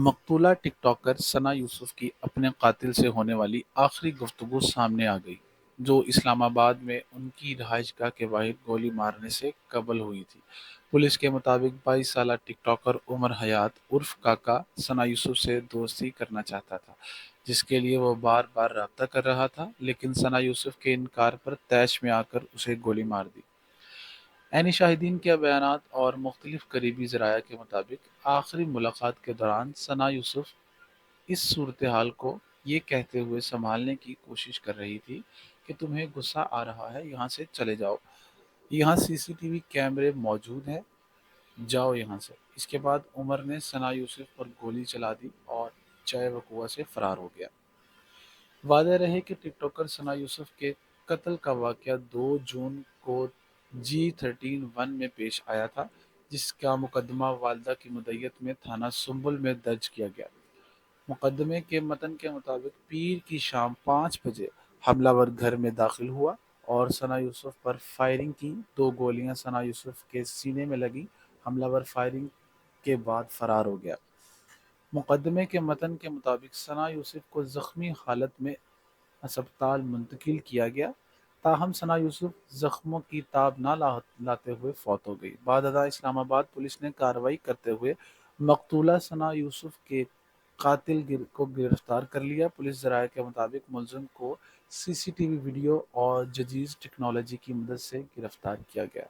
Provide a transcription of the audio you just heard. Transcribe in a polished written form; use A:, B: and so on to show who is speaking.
A: مقتولہ ٹک talker ثنا یوسف کی اپنے قاتل سے ہونے والی آخری گفتگو سامنے آ گئی، جو اسلام آباد میں ان کی رہائش گاہ کے باہر گولی مارنے سے قبل ہوئی تھی۔ پولیس کے مطابق 22 سالہ ٹک ٹاکر عمر حیات عرف کاکا ثنا یوسف سے دوستی کرنا چاہتا تھا، جس کے لیے وہ بار بار رابطہ کر رہا تھا، لیکن ثنا یوسف کے انکار پر طیش میں آ کر اسے گولی مار دی۔ عینی شاہدین کے بیانات اور مختلف قریبی ذرائع کے مطابق آخری ملاقات کے دوران ثنا یوسف اس صورتحال کو یہ کہتے ہوئے سنبھالنے کی کوشش کر رہی تھی کہ تمہیں غصہ آ رہا ہے، یہاں سے چلے جاؤ، یہاں سی سی ٹی وی کیمرے موجود ہیں، جاؤ یہاں سے۔ اس کے بعد عمر نے ثنا یوسف پر گولی چلا دی اور جائے وقوع سے فرار ہو گیا۔ واضح رہے کہ ٹک ٹاکر ثنا یوسف کے قتل کا واقعہ 2 جون کو G13-1 میں پیش آیا تھا، جس کا مقدمہ والدہ کی مدعیت میں تھانہ سنبل میں درج کیا گیا۔ مقدمے کے متن کے مطابق پیر کی شام 5 بجے حملہ ور گھر میں داخل ہوا اور ثنا یوسف پر فائرنگ کی۔ 2 گولیاں ثنا یوسف کے سینے میں لگیں۔ حملہ ور فائرنگ کے بعد فرار ہو گیا۔ مقدمے کے متن کے مطابق ثنا یوسف کو زخمی حالت میں ہسپتال منتقل کیا گیا، تاہم ثنا یوسف زخموں کی تاب نہ لاتے ہوئے فوت ہو گئی۔ بعد ازاں اسلام آباد پولیس نے کارروائی کرتے ہوئے مقتولہ ثنا یوسف کے قاتل کو گرفتار کر لیا۔ پولیس ذرائع کے مطابق ملزم کو سی سی ٹی وی ویڈیو اور جدید ٹیکنالوجی کی مدد سے گرفتار کیا گیا۔